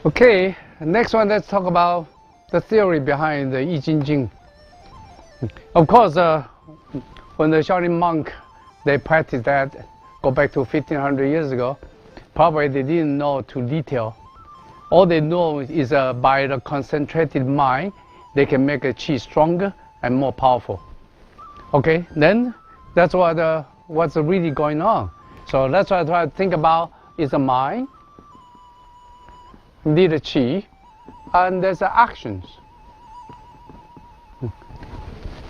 Okay, next one, let's talk about the theory behind the I Ching Ching. Of course, when the Shaolin monk, they practiced that, go back to 1500 years ago, probably they didn't know to detail. All they know is by the concentrated mind, they can make a chi stronger and more powerful. Okay, then that's what's really going on. So that's what I try to think about is the mind, the chi, and there's the actions.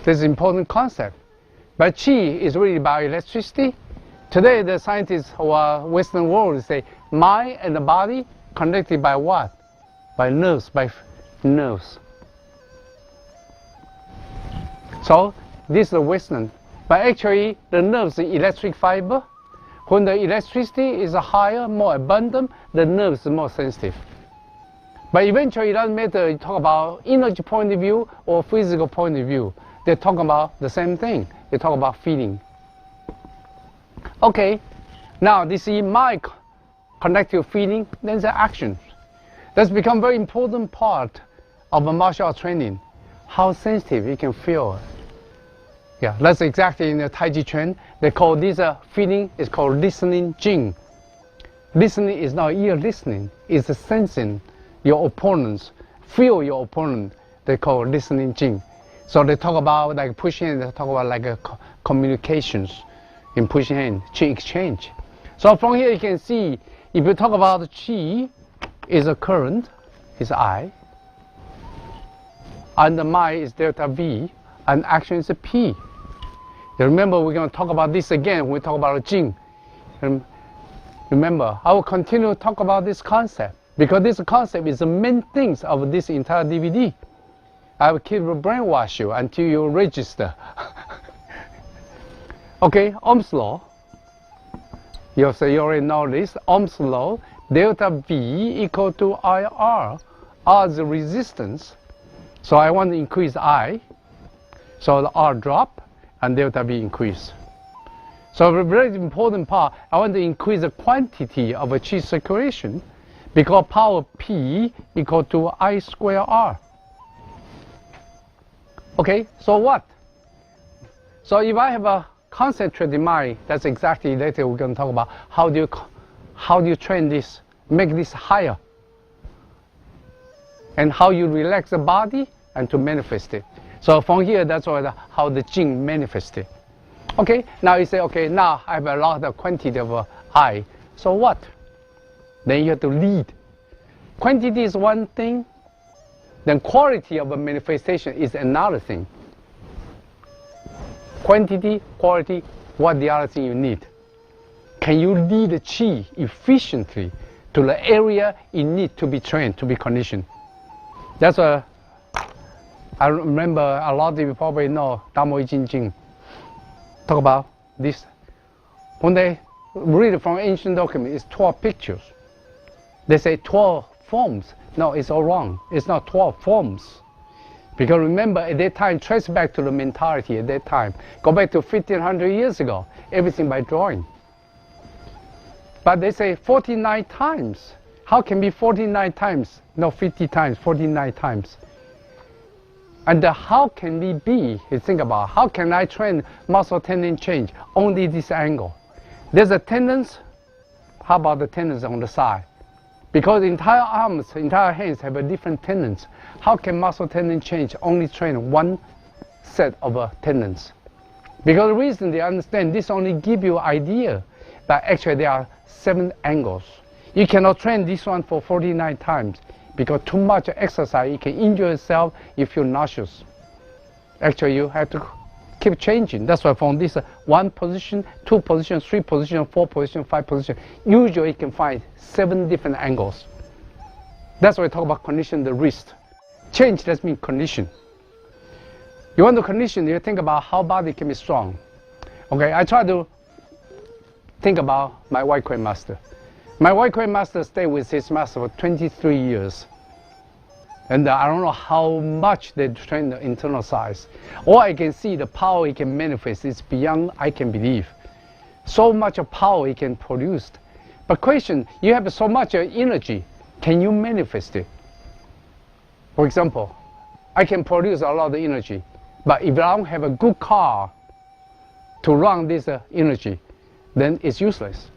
This is an important concept. But chi is really about electricity. Today, the scientists who are Western world say mind and the body connected by what? By nerves, So this is the Western. But actually, the nerves, the electric fiber, when the electricity is higher, more abundant, the nerves are more sensitive. But eventually, it doesn't matter you talk about energy point of view or physical point of view. They talk about the same thing. They talk about feeling. Okay, now this is mind connect to feeling, then the actions. That's become very important part of a martial art training. How sensitive you can feel. Yeah, that's exactly in the Tai Chi Chuan. They call this feeling is called listening Jing. Listening is not ear listening, it's sensing your opponents, feel your opponent. They call listening Jing. So they talk about like pushing hand, they talk about like communications in pushing hand, chi exchange. So from here you can see, if you talk about the chi, is a current, is I, and the mind is delta V, and action is a P. You remember we're going to talk about this again when we talk about Jing. Remember, I will continue to talk about this concept, because this concept is the main things of this entire DVD. I will keep brainwash you until you register. Okay, Ohm's law. You already know this. Ohm's law, delta V equal to IR. R is the resistance. So I want to increase I. So the R drop and delta V increase. So the very important part, I want to increase the quantity of a chi circulation, because power P equal to I square R. Okay, so what? So if I have a concentrated mind, that's exactly later we're going to talk about how do you train this, make this higher, and how you relax the body and to manifest it. So from here, that's how the Jing manifested. Okay, now you say, okay, now I have a lot of quantity of I. So what? Then you have to lead. Quantity is one thing. Then quality of a manifestation is another thing. Quantity, quality, what the other thing you need. Can you lead the chi efficiently to the area you need to be trained, to be conditioned? That's what I remember a lot of you probably know Damo I Ching Ching. Talk about this. When they read from ancient document, it's 12 pictures. They say 12 forms. No, it's all wrong. It's not 12 forms. Because remember, at that time, trace back to the mentality at that time. Go back to 1500 years ago, everything by drawing. But they say 49 times. How can be 49 times? No, 50 times, 49 times. And how can it be? You think about, how can I train muscle tendon change? Only this angle. There's a tendons. How about the tendons on the side? Because entire arms, entire hands have a different tendons. How can muscle tendon change? Only train one set of tendons. Because the reason they understand this only give you idea, but actually there are 7 angles. You cannot train this one for 49 times because too much exercise, you can injure yourself, you feel nauseous. Actually, you have to keep changing. That's why from this 1 position, 2 position, 3 position, 4 position, 5 position, usually you can find 7 different angles. That's why we talk about condition the wrist. Change, that means condition. You want to condition, you think about how body can be strong. Okay, I try to think about my white crane master. My white crane master stayed with his master for 23 years. And I don't know how much they train the internal size. All I can see, the power he can manifest is beyond I can believe. So much of power he can produce. But question, you have so much energy. can you manifest it? For example, I can produce a lot of energy, but if I don't have a good car to run this energy, then it's useless.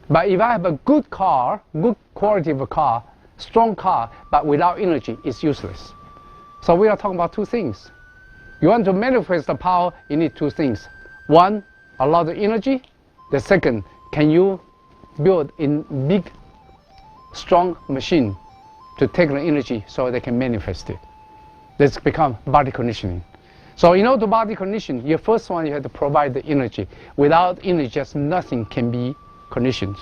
But if I have a good car, good quality of a car, strong car, but without energy, it's useless. So we are talking about two things. You want to manifest the power, you need two things. One, a lot of energy. The second, can you build in big, strong machine to take the energy so they can manifest it. That's become body conditioning. So in order to body condition, your first one, you have to provide the energy. Without energy, just nothing can be conditioned.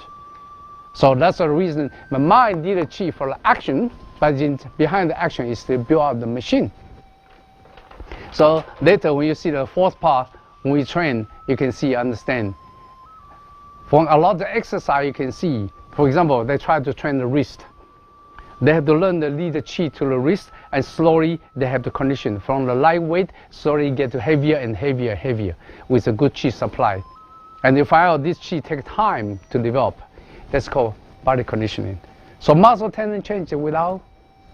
So that's the reason the mind did achieve for the action, but behind the action is to build up the machine. So later when you see the fourth part, when we train, you can see, understand. From a lot of exercise you can see, for example, they try to train the wrist. They have to learn to lead the chi to the wrist, and slowly they have to condition from the lightweight, slowly get to heavier and heavier and heavier with a good chi supply. And you find out this chi takes time to develop. That's called body conditioning. So muscle tendon change without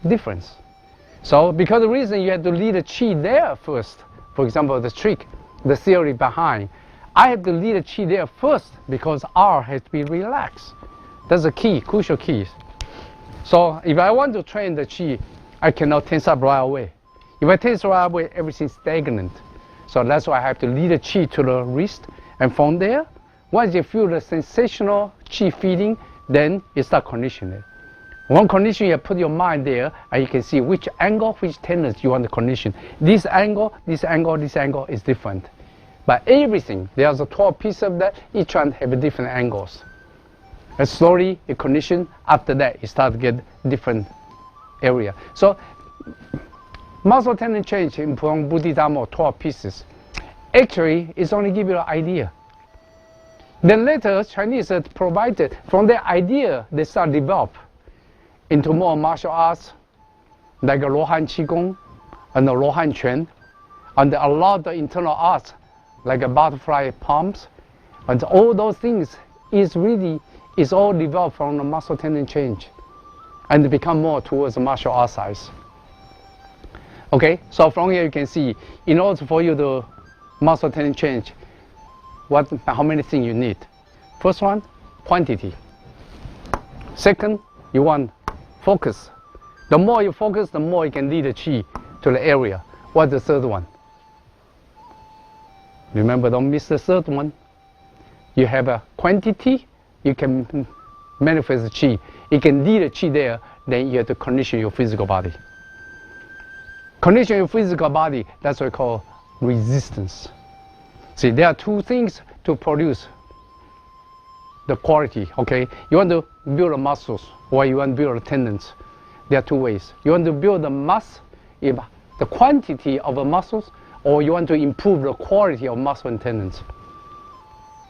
difference. So because the reason you have to lead the chi there first, for example, the trick, the theory behind, I have to lead the chi there first because R has to be relaxed. That's the key, crucial keys. So if I want to train the chi, I cannot tense up right away. If I tense right away, everything's stagnant. So that's why I have to lead the chi to the wrist, and from there, once you feel the sensational chi feeding, then you start conditioning. One condition, you put your mind there, and you can see which angle, which tendons you want to condition. This angle, this angle, this angle is different. But everything, there's a 12 pieces of that, each one have different angles. And slowly you condition, after that you start to get different area. So muscle tendon change in Bodhidharma 12 pieces. Actually, it's only give you an idea. Then later, Chinese provided, from their idea, they start develop into more martial arts, like a Luohan Qigong and the Luohan Quan, and a lot of internal arts, like a butterfly palms, and all those things is all developed from the muscle tendon change, and become more towards the martial art size. Okay, so from here you can see, in order for you to muscle tendon change, how many things you need. First one, quantity. Second, you want focus. The more you focus, the more you can lead the chi to the area. What's the third one? Remember, don't miss the third one. You have a quantity, you can manifest the chi. You can lead the chi there, then you have to condition your physical body. Condition your physical body, that's what we call resistance. See, there are two things to produce the quality, okay? You want to build the muscles, or you want to build the tendons. There are two ways. You want to build the mass, the quantity of the muscles, or you want to improve the quality of muscle and tendons.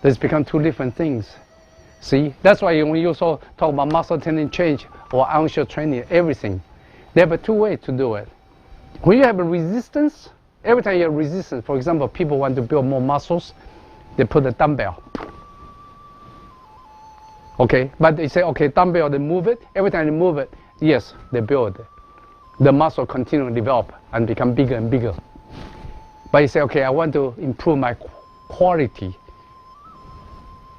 This become two different things. See, that's why when you also talk about muscle tendon change or ankle training, everything, there are two ways to do it. When you have a resistance, every time you have resistance, for example, people want to build more muscles, they put a dumbbell. Okay, but they say, okay, dumbbell, they move it. Every time they move it, yes, they build it. The muscle continue to develop and become bigger and bigger. But you say, okay, I want to improve my quality.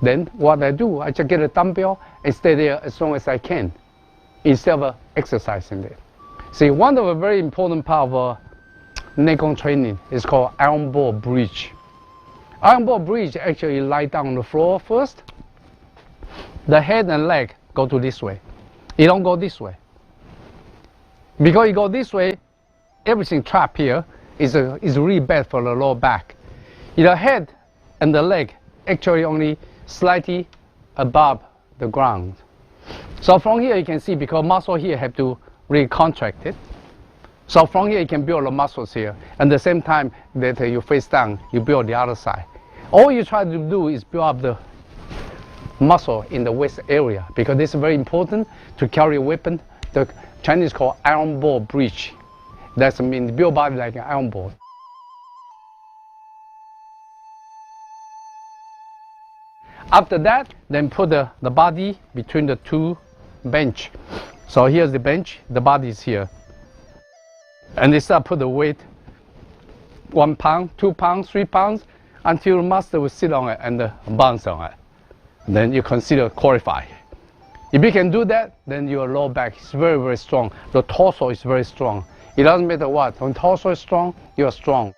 Then what I do, I just get a dumbbell and stay there as long as I can, instead of exercising it. See, one of the very important part of Nei Gong training is called iron ball bridge. Iron ball bridge, actually, you lie down on the floor first. The head and leg go to this way. You don't go this way. Because you go this way, everything trapped here is really bad for the lower back. The head and the leg actually only slightly above the ground. So from here you can see, because muscle here have to really contract it. So from here you can build the muscles here. And at the same time that you face down, you build the other side. All you try to do is build up the muscle in the waist area, because this is very important to carry a weapon. The Chinese call iron ball bridge. That means build body like an iron ball. After that, then put the body between the two bench. So here's the bench, the body is here. And they start put the weight, 1 pound, 2 pounds, 3 pounds, until master will sit on it and bounce on it. Then you consider qualified. If you can do that, then your lower back is very, very strong. The torso is very strong. It doesn't matter what. When torso is strong, you are strong.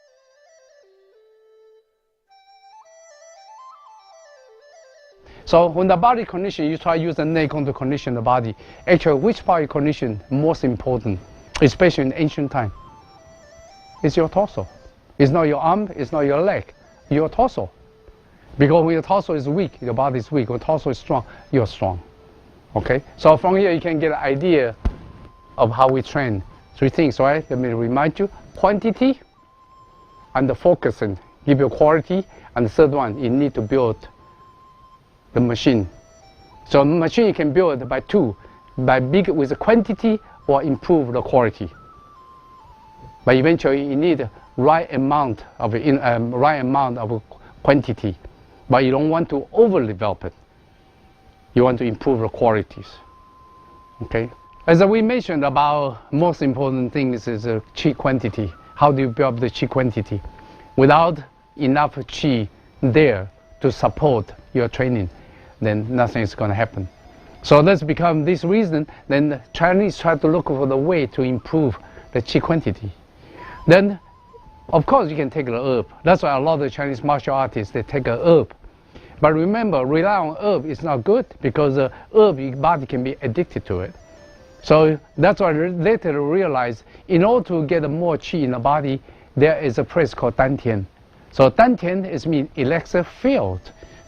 So when the body condition, you try to use the Nei Gong to condition the body. Actually, which body condition most important, especially in ancient time? It's your torso. It's not your arm, it's not your leg, your torso. Because when your torso is weak, your body is weak. When torso is strong, you're strong. Okay? So from here you can get an idea of how we train. 3 things, right? Let me remind you. Quantity and the focusing, give you quality. And the third one, you need to build the machine. So the machine you can build by 2, by big with the quantity or improve the quality. But eventually you need right amount of quantity, but you don't want to overdevelop it. You want to improve the qualities. Okay. As we mentioned about most important things is qi quantity. How do you build up the qi quantity? Without enough qi there to support your training, then nothing is going to happen. So that's become this reason, then the Chinese try to look for the way to improve the qi quantity. Then, of course, you can take the herb. That's why a lot of the Chinese martial artists, they take a herb. But remember, rely on herb is not good, because herb, your body can be addicted to it. So that's why I later realized, in order to get more qi in the body, there is a place called dantian. So dantian is mean elixir field,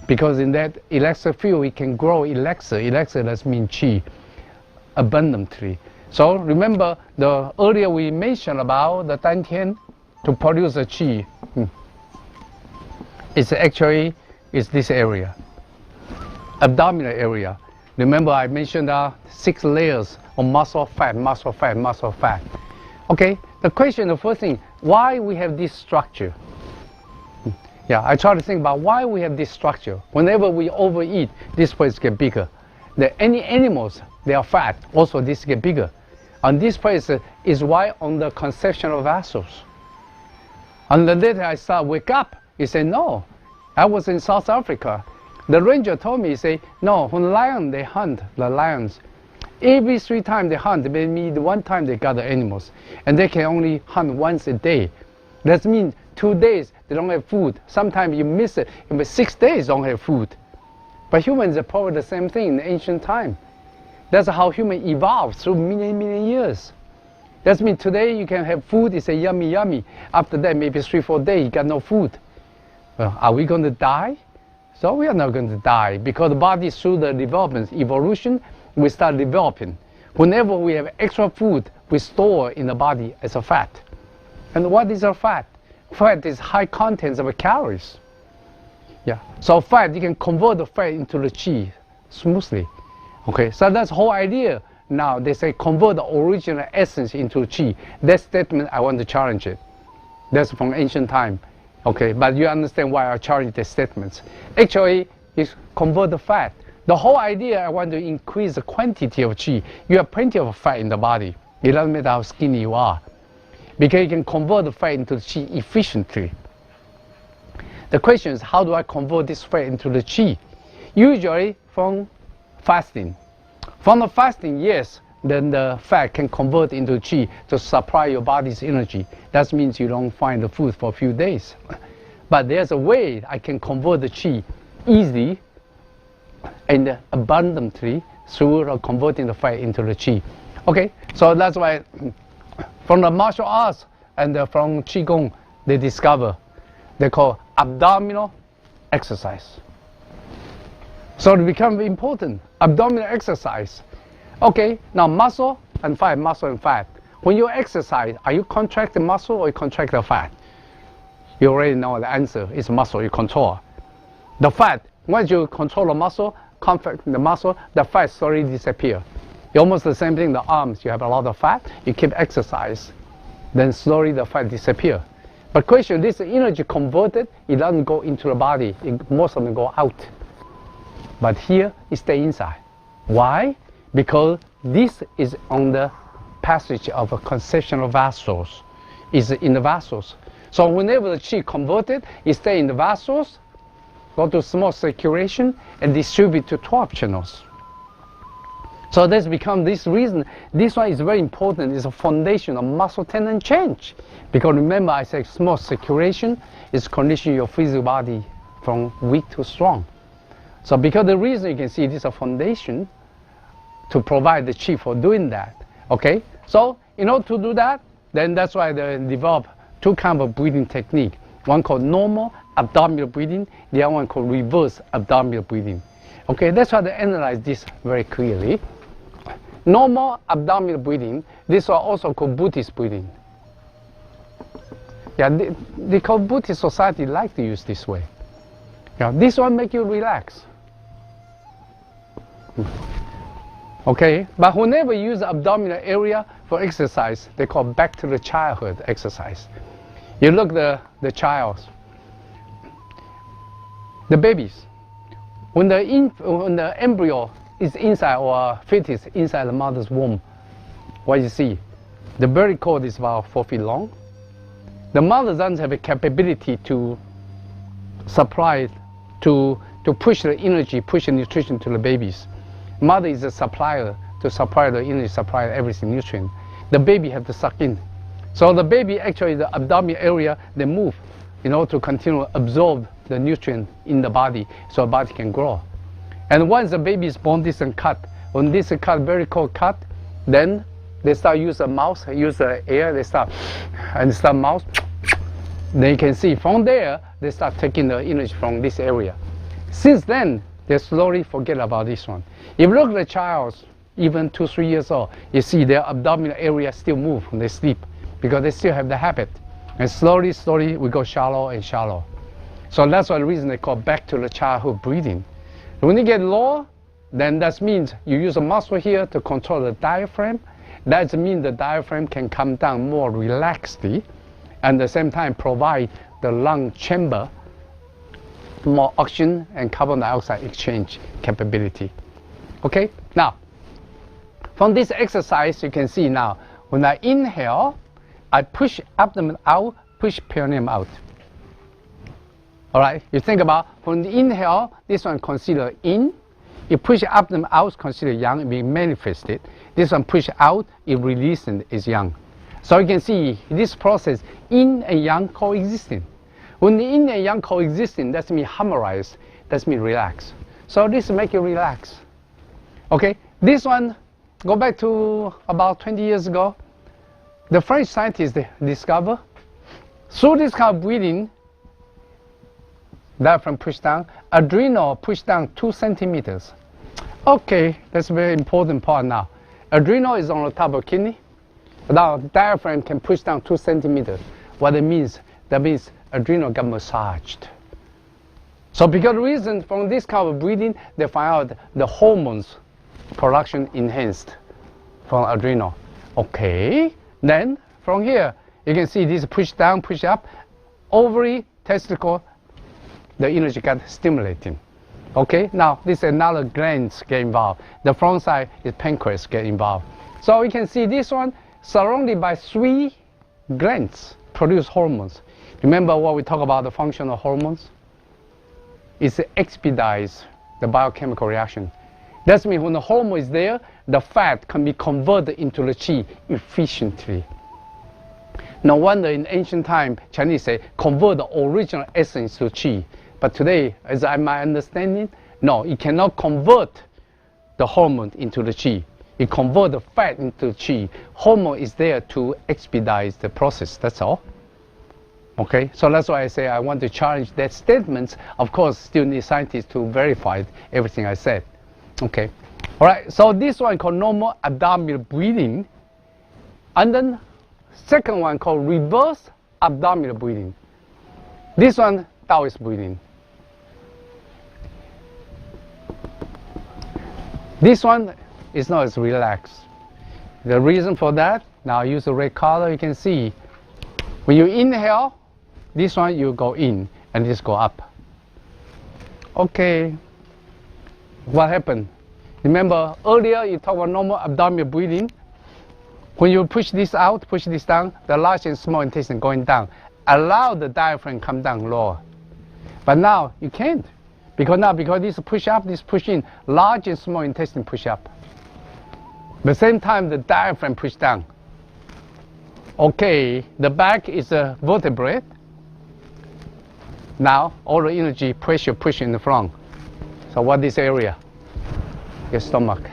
because in that elixir field we can grow elixir. Elixir does mean qi, abundantly. So remember, the earlier we mentioned about the dantian to produce the qi. It's actually this area, abdominal area. Remember I mentioned 6 layers of muscle, fat, muscle, fat, muscle, fat. Okay, the question, the first thing, why we have this structure? Yeah, I try to think about why we have this structure. Whenever we overeat, this place get bigger. Any animals, they are fat, also this get bigger. And this place is why on the conceptional vessels. And then later I start wake up, he said, no, I was in South Africa. The ranger told me, he said, no, when lion, they hunt the lions. Every 3 times they hunt, maybe 1 time they gather animals. And they can only hunt once a day. That means 2 days, they don't have food. Sometimes you miss it, but 6 days don't have food. But humans are probably the same thing in ancient time. That's how humans evolved through million years. That means today you can have food, it's a yummy, yummy. After that, maybe 3, 4 days, you got no food. Are we going to die? So we are not going to die, because the body, through the development, evolution, we start developing. Whenever we have extra food, we store in the body as a fat. And what is a fat? Fat is high contents of calories. Yeah. So fat, you can convert the fat into the qi smoothly. Okay. So that's the whole idea. Now they say convert the original essence into qi. That statement, I want to challenge it. That's from ancient time. Okay. But you understand why I challenge the statements. Actually, it's convert the fat. The whole idea, I want to increase the quantity of qi. You have plenty of fat in the body. It doesn't matter how skinny you are, because you can convert the fat into qi efficiently. The question is, how do I convert this fat into the qi? Usually from fasting. From the fasting, yes, then the fat can convert into qi to supply your body's energy. That means you don't find the food for a few days. But there's a way I can convert the qi easily and abundantly through converting the fat into the qi. Okay, so that's why from the martial arts and from Qigong, they discover, they call abdominal exercise. So it becomes important, abdominal exercise. Okay, now muscle and fat, muscle and fat. When you exercise, are you contracting muscle or you contract the fat? You already know the answer, it's muscle you control. The fat, once you control the muscle, contract the muscle, the fat slowly disappears. It's almost the same thing, the arms, you have a lot of fat, you keep exercise, then slowly the fat disappears. But question, this energy converted, it doesn't go into the body, most of them go out. But here, it stays inside. Why? because this is on the passage of a conceptual vessels, is in the vessels. So whenever the qi converted, it stay in the vessels, go to small circulation, and distribute to 12 channels. So that's become this reason. This one is very important. It's a foundation of muscle tendon change. Because remember, I said small circulation is conditioning your physical body from weak to strong. So because the reason you can see this is a foundation to provide the qi for doing that. Okay? So in order to do that, then that's why they develop two kinds of breathing technique. One called normal abdominal breathing, the other one called reverse abdominal breathing. Okay, that's why they analyze this very clearly. Normal abdominal breathing, this one also called Buddhist breathing. Yeah, they call Buddhist society like to use this way. Yeah, this one make you relax. Okay, but whenever you use the abdominal area for exercise, they call back to the childhood exercise. You look the child, the babies, when the embryo is inside, or fetus inside the mother's womb, what you see, the umbilical cord is about 4 feet long. The mother doesn't have a capability to supply, to push the energy, push the nutrition to the babies. Mother is a supplier to supply the energy, supply everything, nutrient. The baby have to suck in. So the baby actually, the abdominal area, they move in order to continue to absorb the nutrient in the body so the body can grow. And once the baby is born, this is cut. When this is cut, very cold cut, then they start use the mouth, use the air, they start mouth. Then you can see from there, they start taking the energy from this area. Since then, they slowly forget about this one. If you look at the child, even 2-3 years old, you see their abdominal area still move when they sleep because they still have the habit. And slowly, slowly, we go shallow and shallow. So that's why the reason they call back to the childhood breathing. When you get low, then that means you use a muscle here to control the diaphragm. That means the diaphragm can come down more relaxedly, and at the same time provide the lung chamber more oxygen and carbon dioxide exchange capability. Okay, now from this exercise you can see now when I inhale, I push abdomen out, push perineum out. All right, you think about when the inhale, this one consider in. You push abdomen out, consider yang, we manifest it. This one push out, it releases, is yang. So you can see this process, yin and yang coexisting. When the yin and yang coexisting, that means harmonize, that means relax. So this make you relax. Okay, this one, go back to about 20 years ago. The French scientists discover through this kind of breathing, diaphragm push down, adrenal push down 2 centimeters. Okay, that's a very important part now. Adrenal is on the top of kidney. Now diaphragm can push down 2 centimeters. What it means? That means adrenal got massaged. So because the reason from this kind of breathing, they find out the hormones production enhanced from adrenal. Okay, then from here, you can see this push down, push up, ovary, testicle, the energy got stimulating. Okay, now this another glands get involved. The front side is pancreas get involved. So you can see this one surrounded by 3 glands produce hormones. Remember what we talk about the function of hormones? It expedites the biochemical reaction. That means when the hormone is there, the fat can be converted into the qi efficiently. No wonder in ancient time, Chinese say, convert the original essence to qi. But today, as my understanding, no, it cannot convert the hormone into the qi. It converts the fat into qi. Hormone is there to expedite the process, that's all. Okay, so that's why I say I want to challenge that statement. Of course, still need scientists to verify everything I said. Okay, all right, so this one called normal abdominal breathing. And then second one called reverse abdominal breathing. This one, Taoist breathing. This one is not as relaxed. The reason for that, now I use the red color, you can see. When you inhale, this one you go in and this go up. Okay, what happened? Remember earlier you talked about normal abdominal breathing. When you push this out, push this down, the large and small intestine going down. Allow the diaphragm come down lower. But now you can't. Because this push up, this push in, large and small intestine push up. At the same time, the diaphragm push down. Okay, the back is a vertebrae. Now, all the energy, pressure push in the front. So what this area? Your stomach.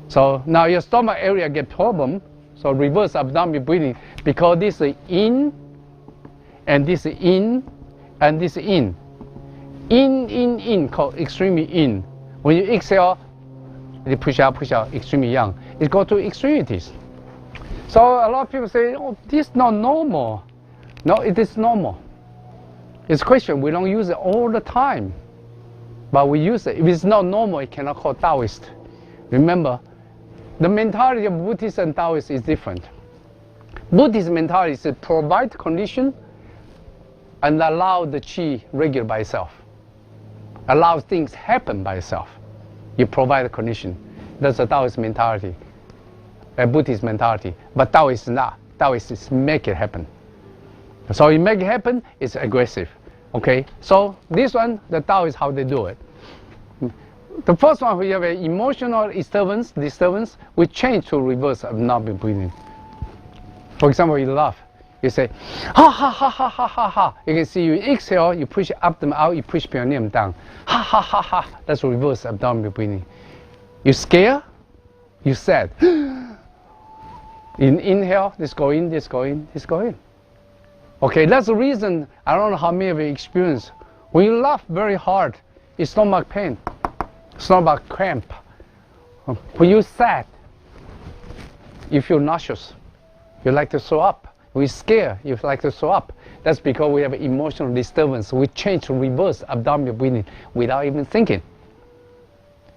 So now your stomach area get problem. So reverse abdominal breathing, because this is in, and this is in, and this is in. In, called extremely in. When you exhale, you push out, extremely young. It goes to extremities. So a lot of people say, oh, this is not normal. No, it is normal. It's a question, we don't use it all the time. But we use it. If it's not normal, it cannot call Taoist. Remember, the mentality of Buddhists and Taoists is different. Buddhist mentality is to provide condition and allow the chi regulate by itself. Allow things happen by itself. You provide a condition. That's a Taoist mentality, a Buddhist mentality. But Taoist is not. Taoist is make it happen. So you make it happen, it's aggressive. Okay, so this one, the Tao is how they do it. The first one, we have an emotional disturbance, we change to reverse abdominal breathing. For example, you laugh, you say, ha ha ha ha ha ha ha. You can see you exhale, you push abdomen out, you push perineum down. Ha ha ha ha, that's reverse abdominal breathing. You scare, you sad. Inhale, this go in, this go in, this go in. Okay, that's the reason, I don't know how many of you experience. When you laugh very hard, it's stomach pain, stomach cramp. When you're sad, you feel nauseous. You like to throw up. When you're scared, you like to throw up. That's because we have emotional disturbance. We change to reverse abdominal breathing without even thinking.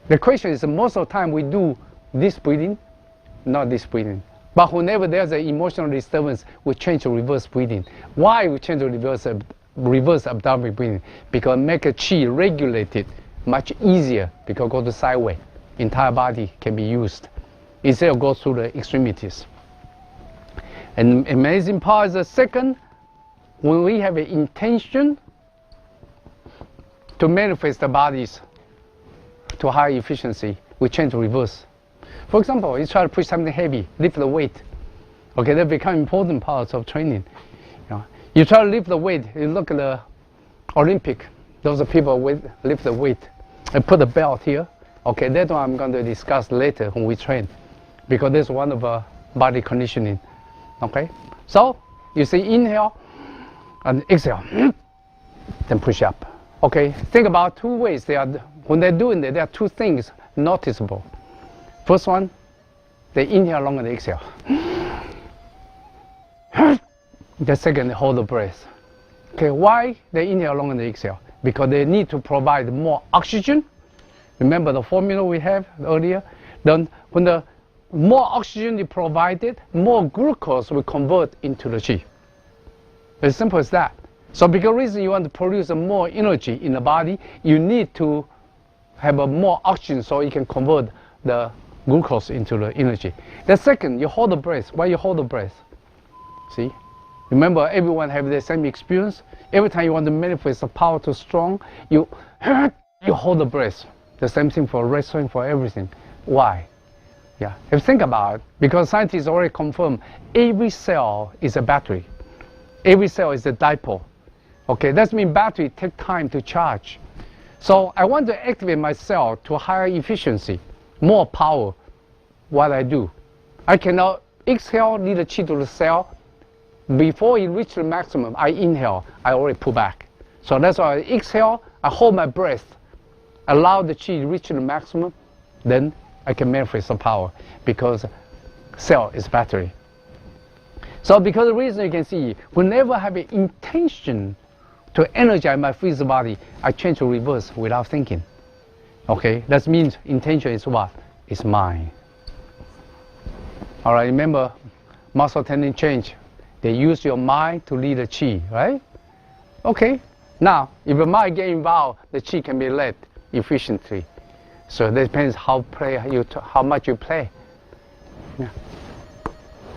The question is, most of the time we do this breathing, not this breathing. But whenever there's an emotional disturbance, we change to reverse breathing. Why we change to reverse abdominal breathing? Because make a chi regulated much easier, because go to sideway. Entire body can be used instead of go through the extremities. And amazing part is the second, when we have an intention to manifest the bodies to high efficiency, we change to reverse. For example, you try to push something heavy, lift the weight. Okay, that become important parts of training. You try to lift the weight, you look at the Olympic, those are people lift the weight and put the belt here. Okay, that one I'm going to discuss later when we train, because that's one of body conditioning. Okay, so you see inhale and exhale, then push up. Okay, think about two ways. When they're doing that, there are two things noticeable. First one, they inhale longer than exhale. The second, they hold the breath. Okay, why they inhale longer than exhale? Because they need to provide more oxygen. Remember the formula we have earlier? Then when the more oxygen is provided, more glucose will convert into the chi. As simple as that. So because reason you want to produce more energy in the body, you need to have more oxygen so you can convert the glucose into the energy. The second, you hold the breath. Why you hold the breath? See? Remember, everyone have the same experience. Every time you want to manifest the power too strong, you hold the breath. The same thing for wrestling, for everything. Why? Yeah, if you think about it, because scientists already confirmed every cell is a battery. Every cell is a dipole. Okay, that means battery take time to charge. So I want to activate my cell to higher efficiency, more power. What I do, I cannot exhale, lead the chi to the cell. Before it reaches the maximum, I inhale, I already pull back. So that's why I exhale, I hold my breath, allow the chi to reach the maximum, then I can manifest the power, because cell is battery. So because the reason you can see, whenever I have an intention to energize my physical body, I change to reverse without thinking. Okay, that means intention is what? It's mind. All right, remember, muscle tendon change. They use your mind to lead the chi, right? Okay, now, if the mind get involved, the chi can be led efficiently. So that depends how much you play. Yeah.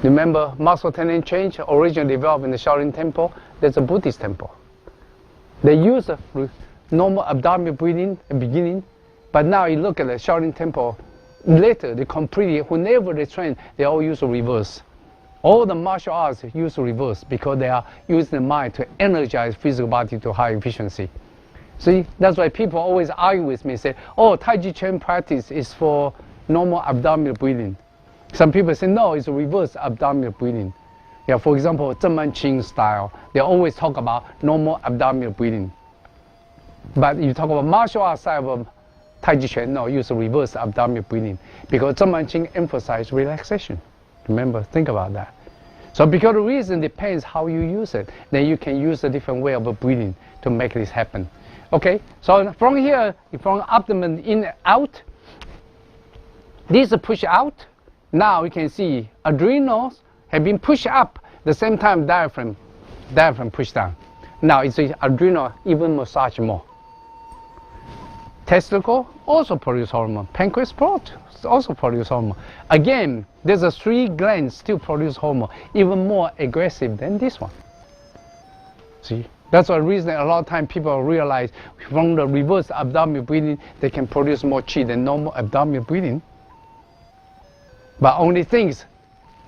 Remember, muscle tendon change originally developed in the Shaolin temple. There's a Buddhist temple. They use a normal abdominal breathing at the beginning, but now you look at the Shaolin temple. Later, they completely, whenever they train, they all use a reverse. All the martial arts use reverse because they are using the mind to energize physical body to high efficiency. See, that's why people always argue with me, say, oh, Tai Chi Chuan practice is for normal abdominal breathing. Some people say, no, it's a reverse abdominal breathing. Yeah, for example, Zhen Man Qing style, they always talk about normal abdominal breathing. But you talk about martial arts side of Tai Chi Chuan, no, use a reverse abdominal breathing because Zhen Man Qing emphasizes relaxation. Remember, think about that. So because the reason depends how you use it, then you can use a different way of breathing to make this happen. Okay, so from here, from abdomen in and out, this is push out. Now you can see adrenals have been pushed up. The same time diaphragm pushed down. Now it's adrenal even massage more. Testicle also produce hormone. Pancreas also produce hormone. Again, there's a 3 glands still produce hormone, even more aggressive than this one. See, that's the reason a lot of times people realize from the reverse abdominal breathing, they can produce more chi than normal abdominal breathing. But only things,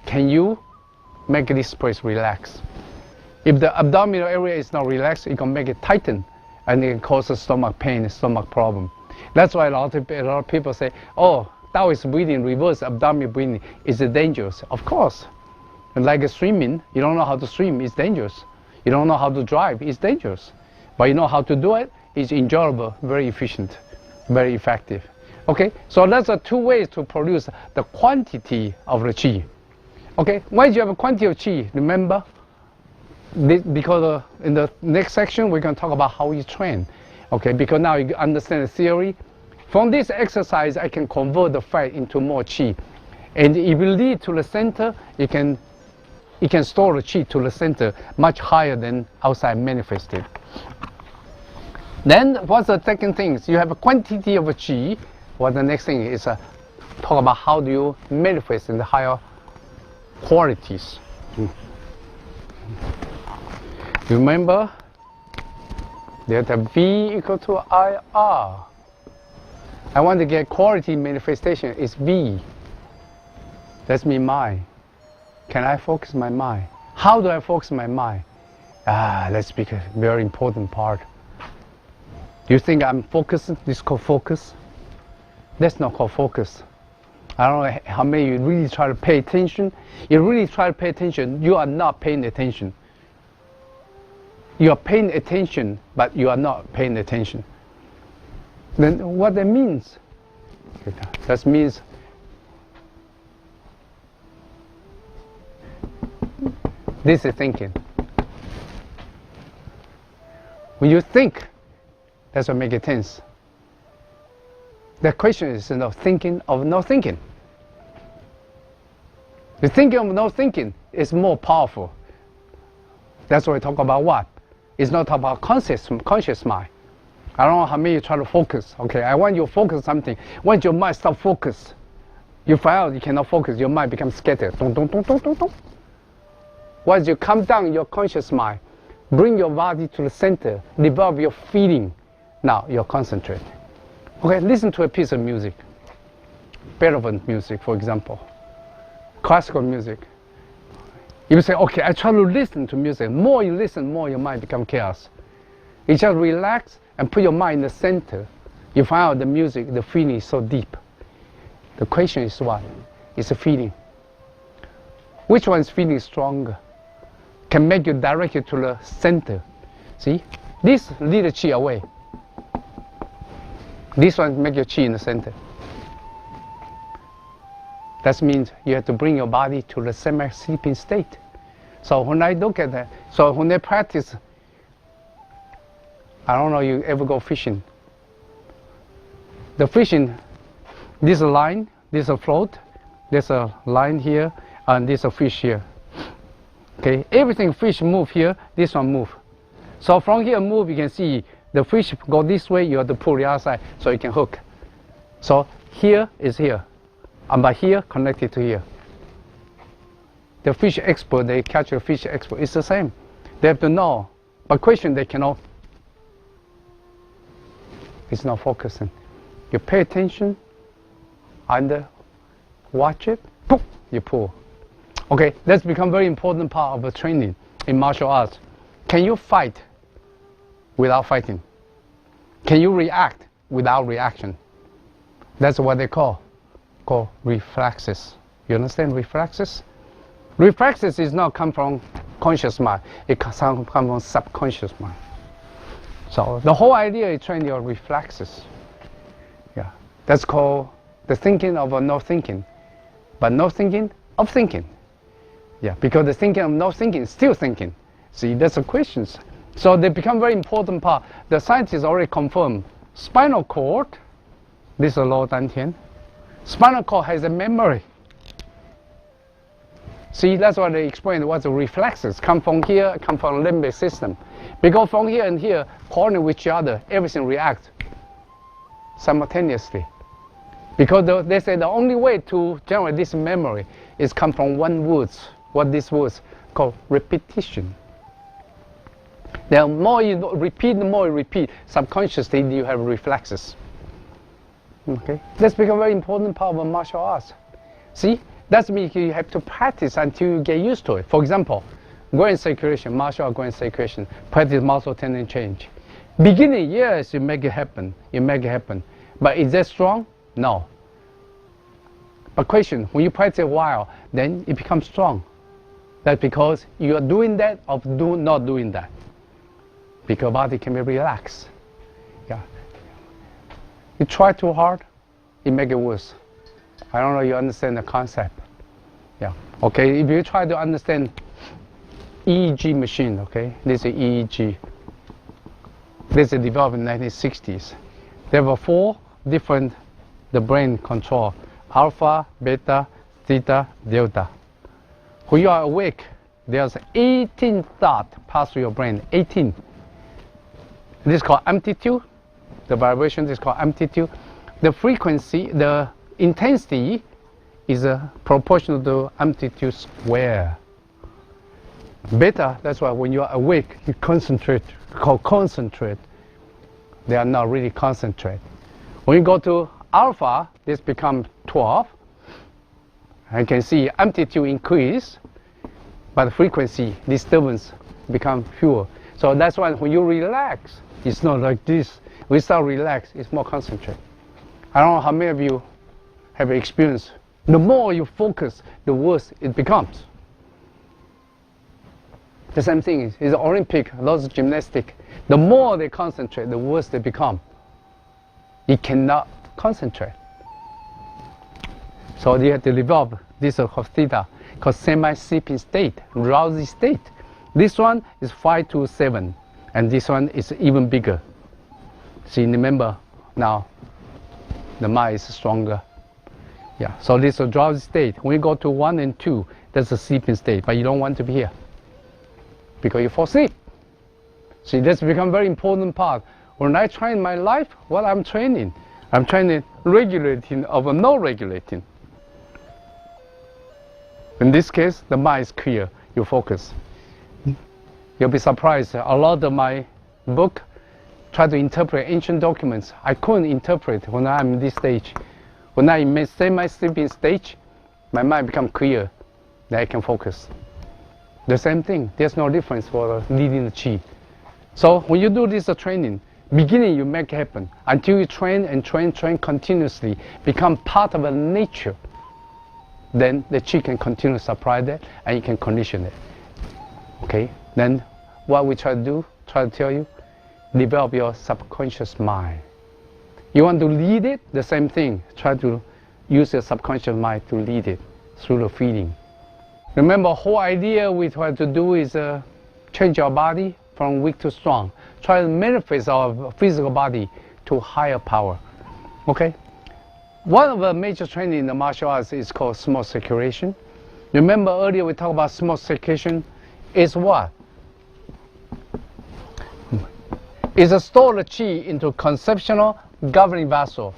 can you make this place relax? If the abdominal area is not relaxed, it can make it tighten, and it can cause a stomach pain, a stomach problem. That's why a lot of people say, oh, Taoist breathing, reverse abdominal breathing, is it dangerous? Of course. And like swimming, you don't know how to swim, it's dangerous. You don't know how to drive, it's dangerous. But you know how to do it, it's enjoyable, very efficient, very effective. Okay, so that's 2 ways to produce the quantity of the qi. Okay, once you have a quantity of qi, remember, because in the next section we're going to talk about how you train. Okay, because now you understand the theory. From this exercise, I can convert the fat into more qi, and if you lead to the center, you can store the qi to the center much higher than outside manifested. Then what's the second thing? You have a quantity of qi. Well, the next thing is talk about how do you manifest in the higher qualities. Remember that V equal to IR. I want to get quality manifestation is V. That's me mind. Can I focus my mind? How do I focus my mind? Let's speak a very important part. You think I'm focused? This is called focus. That's not called focus. I don't know how many you really try to pay attention. You really try to pay attention, you are not paying attention. You are paying attention, but you are not paying attention. Then what that means? That means this is thinking. When you think, that's what makes it tense. The question is thinking of no thinking. The thinking of no thinking is more powerful. That's why we talk about what? It's not about conscious mind. I don't know how many you try to focus. Okay, I want you to focus something. Once your mind stops focus, you find out you cannot focus, your mind becomes scattered. Dong, dong, dong, dong, dong, dong. Once you calm down your conscious mind, bring your body to the center, develop your feeling. Now you're concentrated. Okay, listen to a piece of music. Beethoven music, for example. Classical music. You say, okay, I try to listen to music. More you listen, more your mind becomes chaos. You just relax and put your mind in the center. You find out the music, the feeling is so deep. The question is what? It's a feeling. Which one is feeling stronger? Can make you direct it to the center. See? This lead the chi away. This one make your chi in the center. That means you have to bring your body to the semi-sleeping state. So when I look at that, so when I practice, I don't know you ever go fishing. The fishing, this is a line, this is a float, there's a line here, and there's a fish here. Okay, everything fish move here, this one move. So from here move, you can see the fish go this way, you have to pull the other side so you can hook. So here is here, and by here connected to here. The fish expert, they catch a fish expert, it's the same. They have to know, but question they cannot. It's not focusing. You pay attention and watch it, boom, you pull. Okay, that's become very important part of the training in martial arts. Can you fight without fighting? Can you react without reaction? That's what they call reflexes. You understand reflexes? Reflexes is not come from conscious mind. It comes from subconscious mind. So the whole idea is train your reflexes. Yeah, that's called the thinking of a no thinking, but no thinking of thinking. Yeah, because the thinking of no thinking is still thinking. See, that's the questions. So they become very important part. The scientists already confirmed spinal cord. This is lower dantian. Spinal cord has a memory. See, that's why they explain what the reflexes come from here, come from limbic system. Because from here and here, coordinate with each other, everything reacts simultaneously. Because they say the only way to generate this memory is come from one words. What this words called repetition. The more you repeat, subconsciously you have reflexes. Okay, that's become a very important part of martial arts. See, that means you have to practice until you get used to it. For example, grand circulation, martial art grand circulation, practice muscle tendon change. Beginning, yes, you make it happen. But is that strong? No. But question, when you practice a while, then it becomes strong. That's because you are doing that or not doing that. Because body can be relaxed. Yeah. You try too hard, it make it worse. I don't know if you understand the concept. Yeah. Okay, if you try to understand EEG machine, okay, this is EEG. This is developed in the 1960s. There were 4 different the brain control: alpha, beta, theta, delta. When you are awake, there's 18 thoughts pass through your brain. 18. This is called amplitude. The vibration is called amplitude. The frequency, the intensity is proportional to amplitude square. Beta, that's why when you are awake, you concentrate, called concentrate. They are not really concentrate. When you go to alpha, this becomes 12. I can see amplitude increase, but frequency disturbance become fewer. So that's why when you relax, it's not like this. When you start relax, it's more concentrate. I don't know how many of you have experienced. The more you focus, the worse it becomes. The same thing is Olympic, lots of gymnastics. The more they concentrate, the worse they become. You cannot concentrate. So you have to develop this called theta, called semi-sleeping state, drowsy state. This one is 5 to 7, and this one is even bigger. See, remember now, the mind is stronger. Yeah, so this is a drowsy state. When you go to 1 and 2, that's a sleeping state, but you don't want to be here because you fall asleep. See, that's become very important part. When I train my life, what I'm training regulating over no regulating. In this case, the mind is clear, you focus. You'll be surprised, a lot of my book try to interpret ancient documents. I couldn't interpret when I'm in this stage. When I'm in semi-sleeping stage, my mind becomes clear, then I can focus. The same thing, there's no difference for leading the chi. So when you do this training, beginning you make it happen, until you train and train continuously, become part of a nature. Then the chi can continue to supply that and you can condition it. Okay, then what we try to do, try to tell you, develop your subconscious mind. You want to lead it, the same thing. Try to use your subconscious mind to lead it through the feeling. Remember, whole idea we try to do is change our body from weak to strong. Try to manifest our physical body to higher power. Okay? One of the major training in the martial arts is called small circulation. Remember earlier we talked about small circulation is what? It's a store the chi into conceptual governing vessel.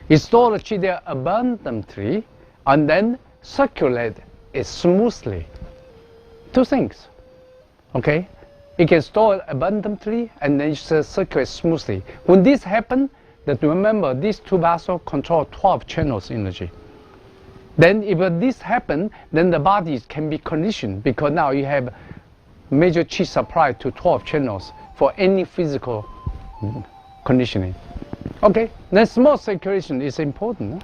You store the qi there abundantly and then circulate it smoothly. Two things, okay? You can store it abundantly and then circulate smoothly. When this happens, remember these two vessels control 12 channels energy. Then if this happens, then the body can be conditioned because now you have major qi supply to 12 channels for any physical conditioning. Okay, then small circulation is important.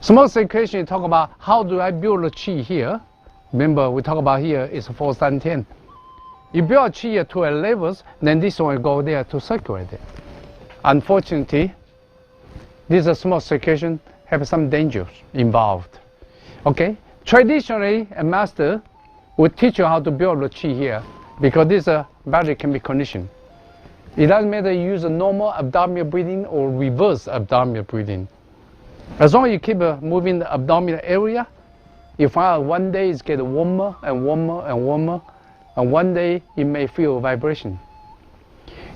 Small circulation, you talk about how do I build the qi here. Remember, we talk about here is 4 3 10. You build qi here to a levels, then this one will go there to circulate it. Unfortunately, this small circulation have some dangers involved. Okay, traditionally, a master would teach you how to build the qi here because this body can be conditioned. It doesn't matter you use a normal abdominal breathing or reverse abdominal breathing. As long as you keep moving the abdominal area, you find out one day it's getting warmer and warmer and warmer, and one day you may feel vibration.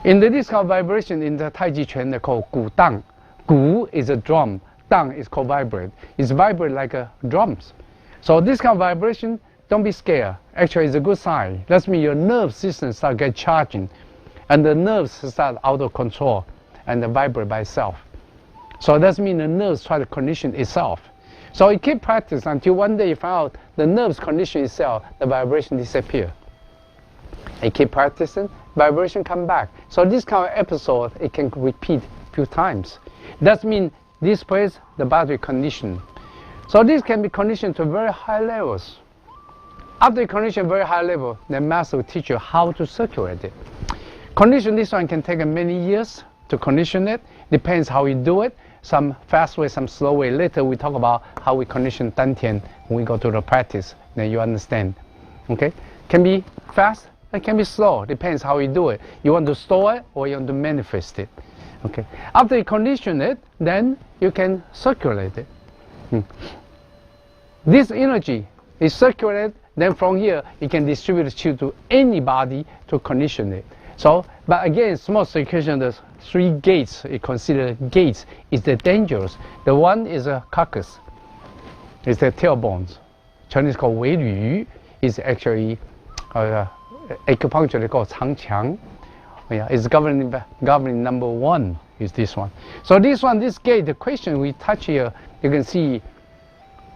In this kind of vibration in the Tai Chi Chuan, they call gu dang. Gu is a drum, dang is called vibrate. It's vibrate like drums. So this kind of vibration, don't be scared. Actually, it's a good sign. That means your nerve system start get charging, and the nerves start out of control and they vibrate by itself. So that means the nerves try to condition itself. So you keep practicing until one day you find out the nerves condition itself, the vibration disappear. You keep practicing, vibration come back. So this kind of episode, it can repeat a few times. That means this place, the body condition. So this can be conditioned to very high levels. After you condition very high level, the master will teach you how to circulate it. Condition this one can take many years to condition it. Depends how you do it. Some fast way, some slow way. Later we talk about how we condition Dantian when we go to the practice. Then you understand. Okay? Can be fast, it can be slow. Depends how you do it. You want to store it or you want to manifest it. Okay? After you condition it, then you can circulate it. This energy is circulated. Then from here, you can distribute qi to anybody to condition it. So, but again, small circulation, the 3 gates, you consider gates, is the dangerous. The one is a carcass, it's the tailbones. Chinese called Wei Lü, is actually acupuncture, they call it Chang Qiang. Yeah, it's governing number 1 is this one. So this one, this gate, the question we touch here, you can see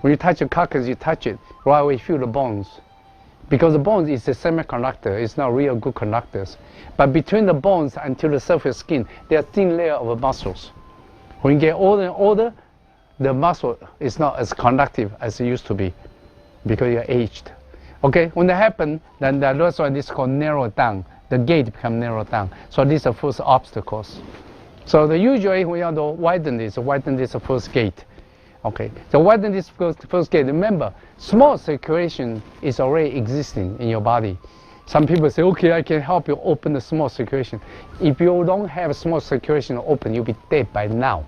when you touch the carcass, you touch it, right away you feel the bones. Because the bones is a semiconductor, it's not real good conductors. But between the bones until the surface skin, there are thin layer of muscles. When you get older and older, the muscle is not as conductive as it used to be because you're aged. Okay, when that happens, then that's why this is called narrow down. The gate becomes narrow down. So these are first obstacles. So usually when you want to widen this the first gate. Okay, so widen this first gate. Remember, small circulation is already existing in your body. Some people say, okay, I can help you open the small circulation. If you don't have small circulation open, you'll be dead by now.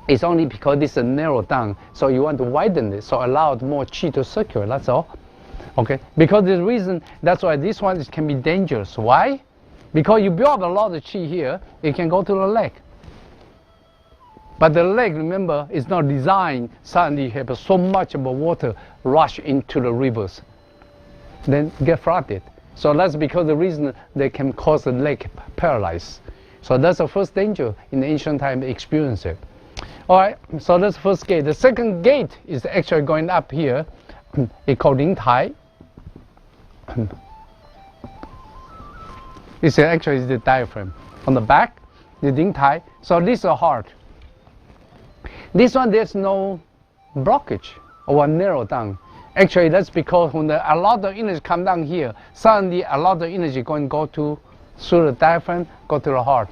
It's only because this is narrowed down, so you want to widen it, so allow more qi to circulate, that's all. Okay, because the reason, that's why this one can be dangerous. Why? Because you build a lot of qi here, it can go to the leg. But the leg, remember, is not designed suddenly you have so much of water rush into the rivers. Then get flooded. So that's because the reason they can cause the leg paralyzed. So that's the first danger in the ancient time experience it. Alright, so that's the first gate. The second gate is actually going up here. It's called Ling Tai. It's actually the diaphragm. On the back, the Ling Tai. So this is the heart. This one, there's no blockage or narrow down. Actually, that's because when a lot of energy come down here, suddenly a lot of energy going to go through the diaphragm, go to the heart.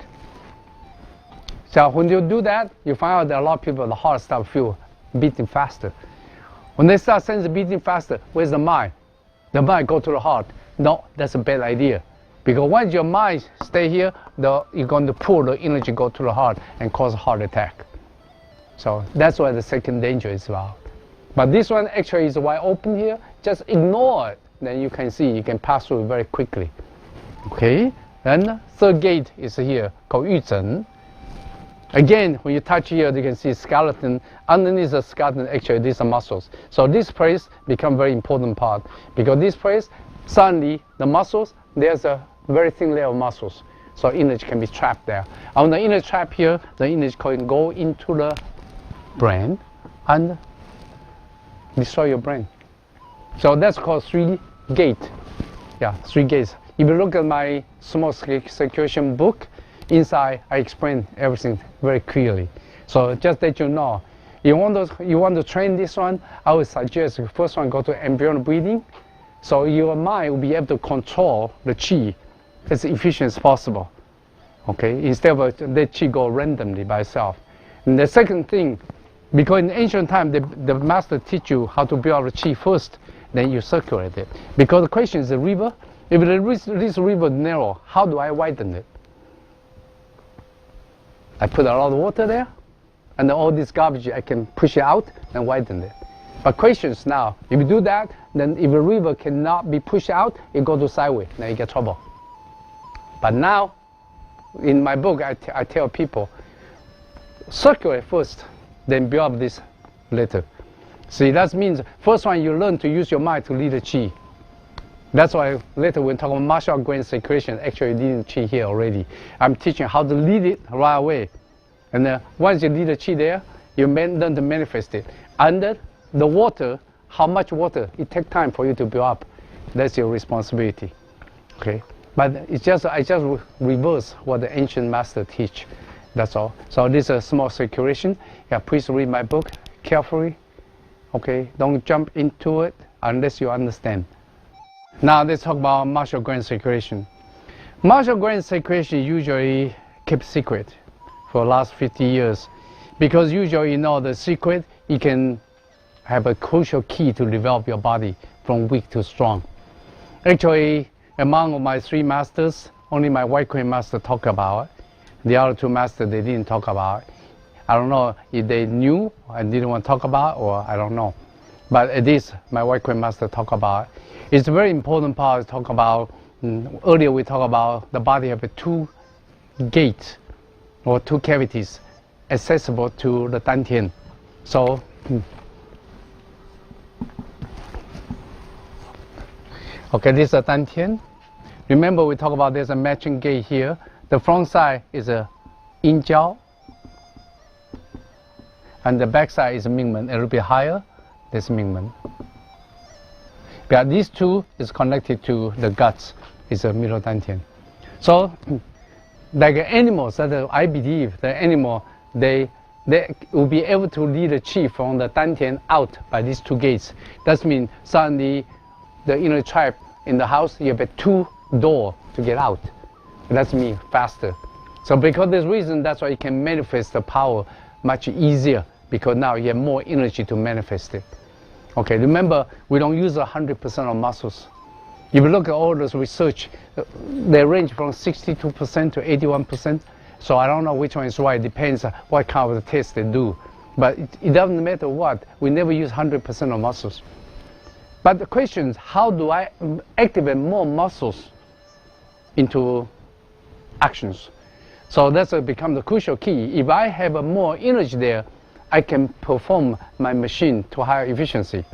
So when you do that, you find out that a lot of people, the heart start feel beating faster. When they start sensing beating faster, where's the mind? The mind go to the heart. No, that's a bad idea. Because once your mind stay here, you're going to pull the energy go to the heart and cause a heart attack. So that's why the second danger is about. But this one actually is wide open here. Just ignore it. Then you can see you can pass through very quickly. Okay. Then third gate is here called Yu Zhen. Again, when you touch here, you can see skeleton. Underneath the skeleton, actually, these are muscles. So this place become very important part, because this place, suddenly the muscles, there's a very thin layer of muscles. So energy can be trapped there. On the energy trap here, the energy can go into the brain and destroy your brain. So that's called 3 gate. Yeah, 3 gates. If you look at my small circulation book, inside I explain everything very clearly. So just that you know, you want to train this one, I would suggest first one go to ambient breathing, so your mind will be able to control the qi as efficient as possible. Okay, instead of let qi go randomly by itself. And the second thing, because in ancient time the master teach you how to build the qi first, then you circulate it. Because the question is the river. If this river is narrow, how do I widen it? I put a lot of water there, and then all this garbage I can push it out and widen it. But questions now, if you do that, then if the river cannot be pushed out, it goes to sideways, then you get trouble. But now, in my book, I tell people, circulate first, then build up this later. See, that means first one you learn to use your mind to lead the qi. That's why later when talk about martial grain circulation, actually leading qi here already. I'm teaching how to lead it right away. And then once you lead the qi there, you learn to manifest it. Under the water, how much water, it takes time for you to build up. That's your responsibility. Okay? But it's just, I just reverse what the ancient master teach. That's all. So this is a small circulation. Yeah, please read my book carefully. Okay? Don't jump into it unless you understand. Now let's talk about martial grain circulation. Martial grain circulation usually kept secret for the last 50 years, because usually you know the secret, you can have a crucial key to develop your body from weak to strong. Actually, among my 3 masters, only my white crane master talked about it. The other 2 masters, they didn't talk about it. I don't know if they knew and didn't want to talk about it, or I don't know. But at least my white crane master talked about it. It's a very important part to talk about. Earlier we talked about the body have 2 gates or 2 cavities accessible to the dantian. So okay, this is a dantian. Remember we talked about there's a matching gate here. The front side is a yin jiao, and the back side is a mingmen, a little bit higher. This mingmen. But these 2 is connected to the guts, is a middle dantian. So, like animals, that I believe the animal, they will be able to lead the qi from the dantian out by these 2 gates. That means suddenly the inner tribe in the house, you have 2 doors to get out. That means faster. So because of this reason, that's why you can manifest the power much easier, because now you have more energy to manifest it. Okay, remember, we don't use 100% of muscles. If you look at all this research, they range from 62% to 81%. So I don't know which one is right. It depends on what kind of test they do. But it doesn't matter what. We never use 100% of muscles. But the question is, how do I activate more muscles into actions? So that's become the crucial key. If I have more energy there, I can perform my machine to higher efficiency.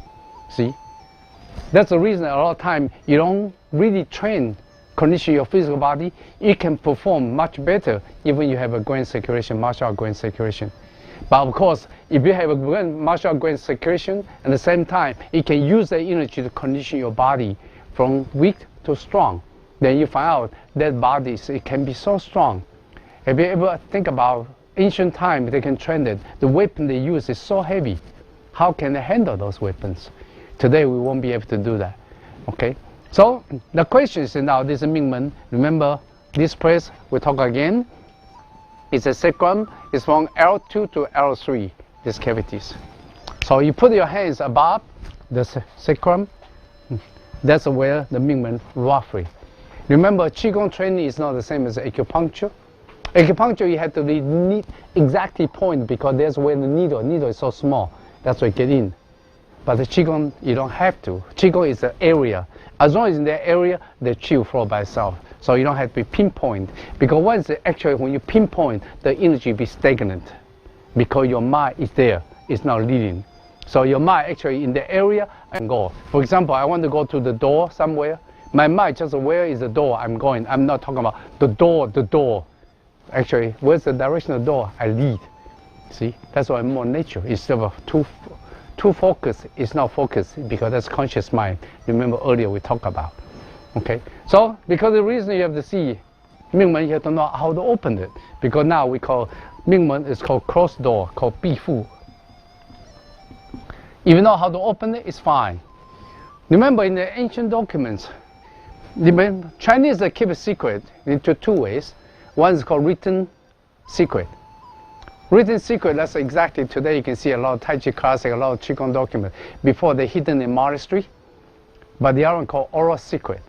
See? That's the reason a lot of time you don't really train, condition your physical body. You can perform much better even you have a grain circulation, martial grain circulation. But of course, if you have a martial grain circulation, at the same time, you can use that energy to condition your body from weak to strong. Then you find out that bodies, it can be so strong. Have you ever think about ancient time, they can train it. The weapon they use is so heavy. How can they handle those weapons? Today we won't be able to do that. Okay? So the question is now, this is Mingmen. Remember this place, we talk again. It's a sacrum. It's from L2 to L3, these cavities. So you put your hands above the sacrum. That's where the Mingmen roughly. Remember, Qigong training is not the same as acupuncture. Acupuncture, you have to be exactly point, because there's where the needle is so small. That's where you get in. But the Qigong, you don't have to. Qigong is an area. As long as in that area, the Qi will flow by itself. So you don't have to be pinpoint, because once actually when you pinpoint, the energy be stagnant, because your mind is there, it's not leading. So your mind actually in the area and go. For example, I want to go to the door somewhere. My mind just, where is the door I'm going? I'm not talking about the door. Actually, where's the direction of the door? I lead. See, that's why more nature. Instead of too focused, it's not focused, because that's conscious mind. Remember earlier we talked about. Okay, so because the reason you have to see Mingmen, you have to know how to open it. Because now we call Mingmen is called cross door, called Bifu. If you know how to open it, it's fine. Remember in the ancient documents, Chinese keep a secret into two ways. One is called written secret. Written secret, that's exactly today you can see a lot of Tai Chi classic, a lot of Qigong documents. Before they're hidden in monastery. But the other one called oral secret.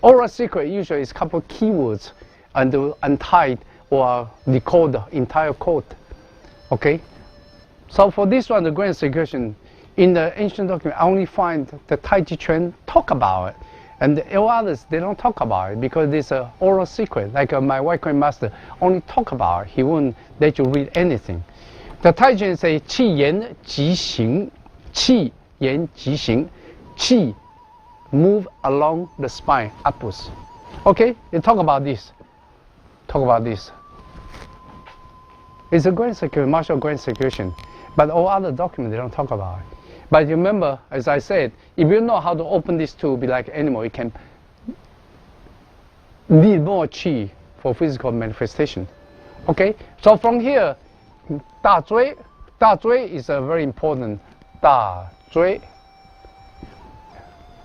Oral secret usually is a couple of keywords and untied or decode the entire code. Okay? So for this one, the grand secretion, in the ancient document, I only find the Tai Chi Chuan talk about it. And all others, they don't talk about it because it's an oral secret. Like my white coin master only talk about it. He won't let you read anything. The Tai Chi say, qi yan ji xing, qi yan ji xing, qi move along the spine upwards. Okay, you talk about this. Talk about this. It's a grand security, martial grand security. But all other documents, they don't talk about it. But remember, as I said, if you know how to open this tool, be like animal, you can need more qi for physical manifestation. Okay, so from here, Da Zui is a very important Da Zui.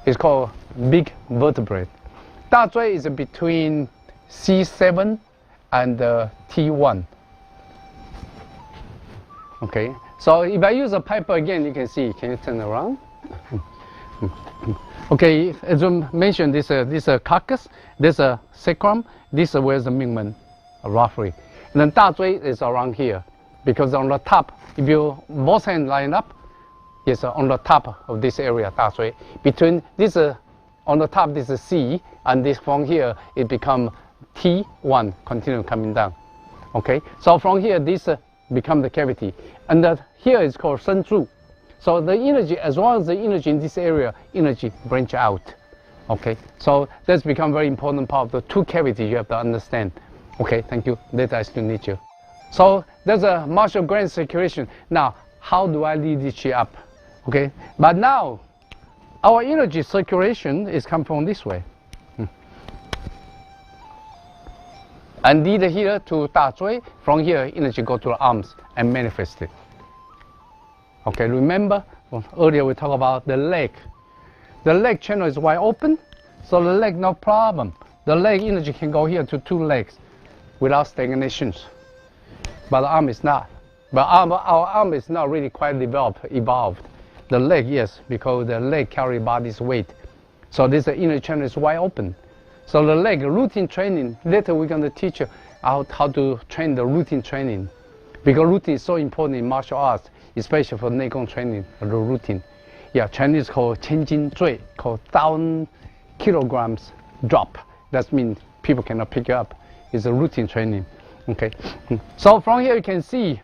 It's called big vertebrate. Da Zui is between C7 and T1. Okay, so if I use a piper again, you can see. Can you turn around? Okay, as I mentioned, this carcass, this sacrum, this is where the Mingmen roughly. And then Da Zui is around here, because on the top, if you both hands line up, it's on the top of this area, Da Zui. Between this, on the top, this is C, and this from here, it become T1, continue coming down. Okay, so from here, this become the cavity. And here is called Shen Zhu. So the energy, as well as the energy in this area, energy branch out. Okay, so that's become very important part of the two cavities you have to understand. Okay, thank you. Later I still need you. So there's a martial grand circulation. Now, how do I lead this chi up? Okay, but now our energy circulation is come from this way. And lead here to Da Zui. From here, energy go to the arms and manifest it. Okay, remember earlier we talked about the leg. The leg channel is wide open, so the leg no problem. The leg energy can go here to two legs without stagnations. But the arm is not. But our arm is not really quite evolved. The leg, yes, because the leg carry body's weight. So this inner channel is wide open. So the leg, routine training, later we're going to teach you how to train the routine training. Because routine is so important in martial arts, especially for Nei Gong training, the routine. Yeah, Chinese called 千斤坠, called 1,000 kilograms drop. That means people cannot pick it up. It's a routine training. Okay. So from here you can see,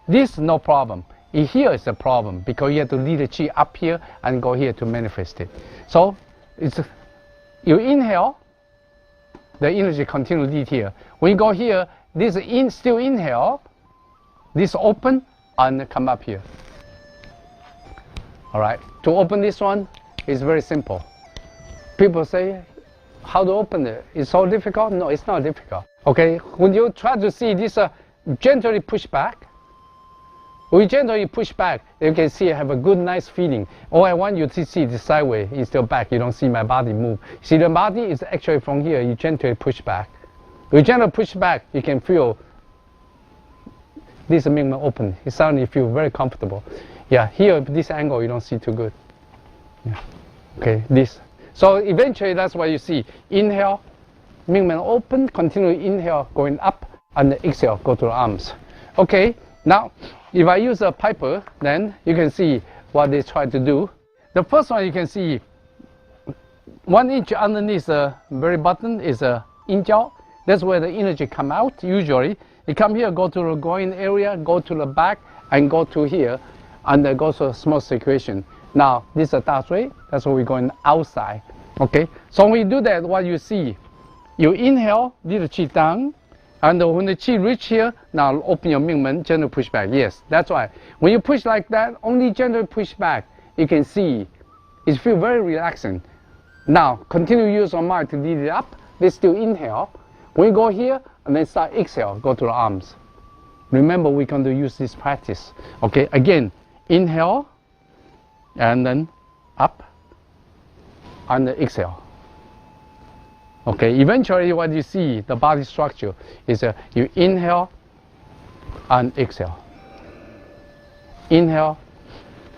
this no problem. Here is a problem because you have to lead the chi up here and go here to manifest it. So it's you inhale, the energy continue lead here. When you go here, this still inhale, this open and come up here. All right. To open this one is very simple. People say, how to open it? It's so difficult? No, it's not difficult. Okay. When you try to see this, gently push back. We gently push back. You can see I have a good, nice feeling. All I want you to see the sideways instead of back. You don't see my body move. See, the body is actually from here. You gently push back. You gently push back. You can feel this movement open. It suddenly feel very comfortable. Yeah, here this angle you don't see too good. Yeah. Okay, this. So eventually that's what you see. Inhale, movement open. Continue inhale, going up, and exhale, go to the arms. Okay. Now, if I use a piper, then you can see what they try to do. The first one you can see 1 inch underneath the very button is a injiao. That's where the energy come out. Usually, it come here, go to the groin area, go to the back, and go to here, and then go to a small circulation. Now, this is a da zui. That's why we're going outside. Okay. So when you do that, what you see, you inhale, lead the qi down, and when the qi reach here, now open your mingmen, gently push back. Yes, that's why. When you push like that, only gently push back, you can see it feels very relaxing. Now, continue use your mind to lead it up. Let's still inhale. When you go here, and then start exhale, go to the arms. Remember, we're going to use this practice. Okay, again, inhale, and then up, and then exhale. Okay, eventually what you see, the body structure, is you inhale and exhale. Inhale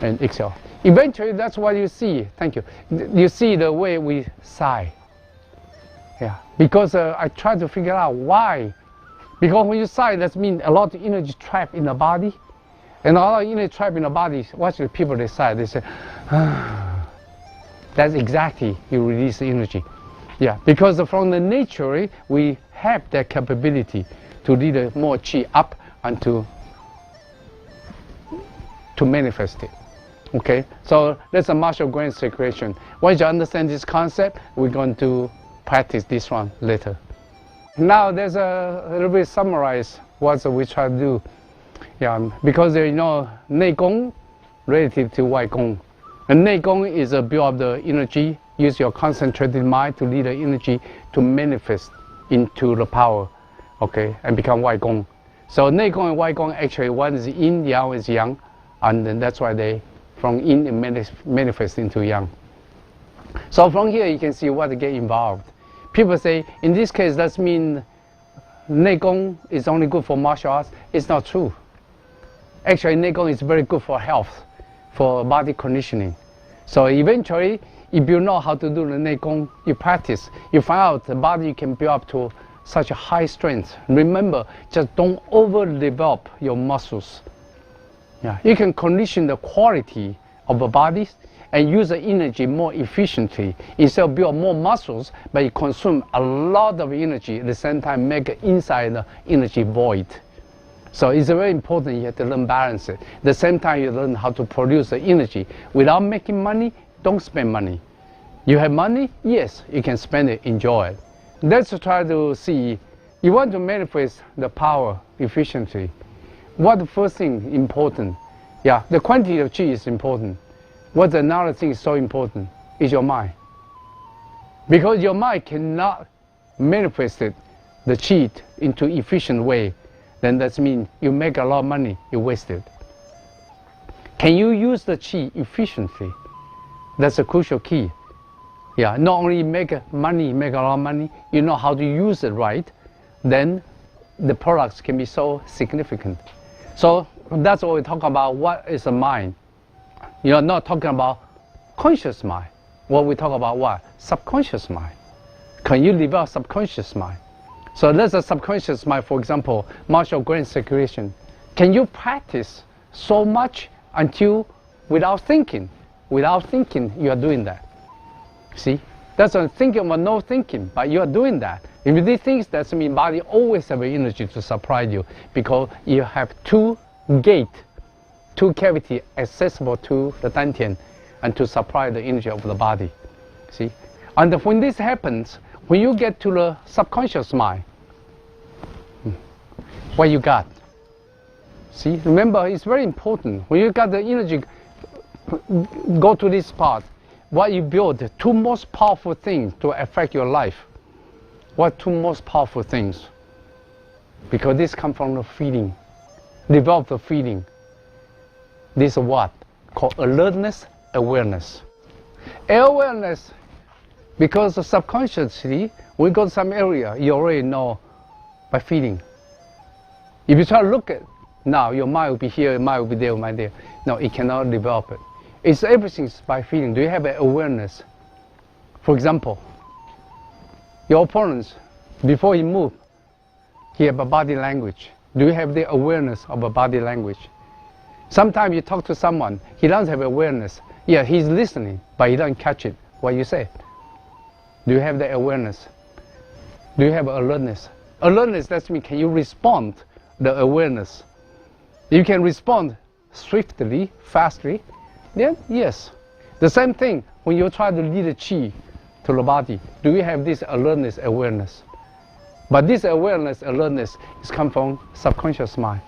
and exhale. Eventually, that's what you see. Thank you. You see the way we sigh. Yeah, because I try to figure out why. Because when you sigh, that means a lot of energy trapped in the body. And a lot of energy trapped in the body, watch the people they sigh, they say, ah. That's exactly, you release the energy. Yeah, because from the nature, we have that capability to lead more qi up and to manifest it. Okay, so that's a martial grand circulation. Once you understand this concept, we're going to practice this one later. Now there's a little bit summarize what we try to do. Yeah, because you know Nei Gong relative to Wai Gong. And Nei Gong is a build of the energy. Use your concentrated mind to lead the energy to manifest into the power, okay, and become Wai Gong. So Nei Gong and Wai Gong actually one is yin, yang is yang, and then that's why they from yin and manifest into yang. So from here you can see what get involved. People say in this case that means Nei Gong is only good for martial arts. It's not true. Actually, Nei Gong is very good for health, for body conditioning. So eventually, if you know how to do the Nei Gong, you practice, you find out the body can build up to such a high strength. Remember, just don't overdevelop your muscles. Yeah, you can condition the quality of the body and use the energy more efficiently. Instead of build more muscles, but you consume a lot of energy at the same time, make inside the energy void. So it's very important you have to learn balance it. At the same time, you learn how to produce the energy. Without making money, don't spend money. You have money, yes, you can spend it, enjoy it. Let's try to see, you want to manifest the power efficiently. What the first thing important? Yeah, the quantity of qi is important. What's another thing is so important is your mind. Because your mind cannot manifest it, the qi into efficient way, then that means you make a lot of money, you waste it. Can you use the qi efficiently? That's a crucial key. Yeah, not only make money, make a lot of money, you know how to use it right, then the products can be so significant. So that's what we talk about, what is a mind. You're not talking about conscious mind. What we talk about what? Subconscious mind. Can you develop subconscious mind? So there's a subconscious mind, for example, martial grand circulation. Can you practice so much until without thinking? Without thinking, you are doing that. See? That's a thinking about no thinking, but you are doing that. If you do things, that means body always have energy to supply you because you have two gates, two cavities accessible to the dantian and to supply the energy of the body. See? And when this happens, when you get to the subconscious mind, what you got? See? Remember, it's very important. When you got the energy, go to this part. What you build, two most powerful things to affect your life. What two most powerful things? Because this comes from the feeling. Develop the feeling. This is what? Called alertness, awareness. Awareness, because subconsciously, when you go to some area, you already know by feeling. If you try to look at now, your mind will be here, your mind will be there, your mind there. No, it cannot develop it. It's everything by feeling. Do you have an awareness? For example, your opponents, before he moves, he have a body language. Do you have the awareness of a body language? Sometimes you talk to someone, he doesn't have awareness. Yeah, he's listening, but he doesn't catch it, what you say. Do you have the awareness? Do you have alertness? Alertness, that means can you respond the awareness? You can respond swiftly, fastly, then yes. The same thing when you try to lead the qi to the body. Do you have this alertness, awareness? But this awareness, alertness is come from subconscious mind.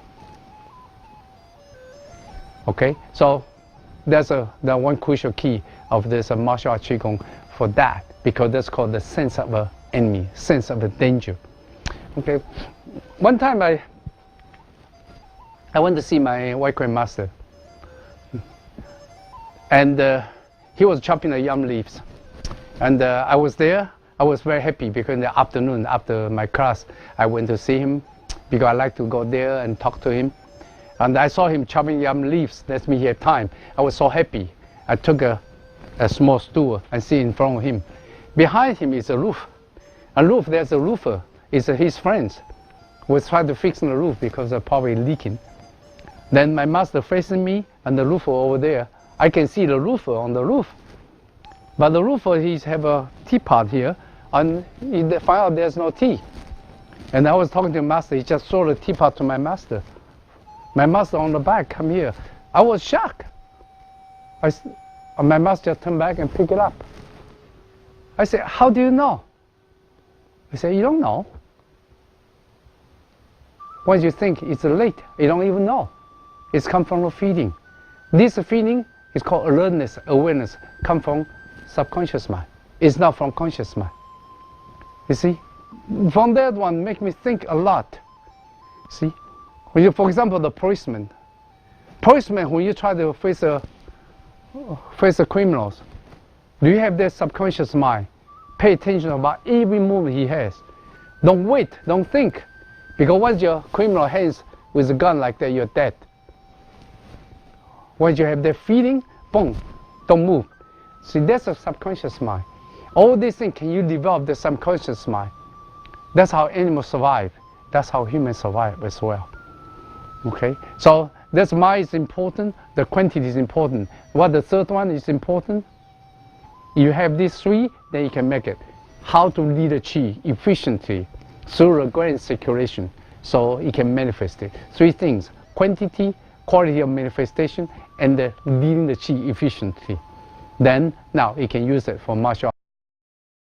Okay, so that's the one crucial key of this martial art Qigong for that, because that's called the sense of an enemy, sense of a danger. Okay, one time I went to see my white crane master, and he was chopping the yam leaves, and I was there. I was very happy because in the afternoon after my class I went to see him because I like to go there and talk to him, and I saw him chopping yam leaves. That's me, he had time. I was so happy. I took a small stool and sit in front of him. Behind him is a roof. A roof, there's a roofer. It's his friends was trying to fix the roof because they're probably leaking. Then my master facing me and the roofer over there. I can see the roofer on the roof. But the roofer, he's have a teapot here, and he find out there's no tea. And I was talking to the master, he just threw the teapot to my master. My master on the back, come here. I was shocked. My master just turned back and picked it up. I said, how do you know? He said, you don't know. Once you think it's late, you don't even know. It's come from a feeling. This feeling is called alertness, awareness, come from subconscious mind. It's not from conscious mind. You see? From that one, make me think a lot. See? When you, for example, the policeman. Policeman, when you try to face the criminals, do you have that subconscious mind? Pay attention about every movement he has. Don't wait, don't think. Because once your criminal hands with a gun like that, you're dead. Once you have that feeling, boom, don't move. See, that's a subconscious mind. All these things, can you develop the subconscious mind? That's how animals survive. That's how humans survive as well. Okay, so this mind is important, the quantity is important. What the third one is important? You have these three, then you can make it. How to lead the qi efficiently through the grand circulation, so you can manifest it. Three things: quantity, quality of manifestation, and leading the qi efficiently. Then now you can use it for martial arts.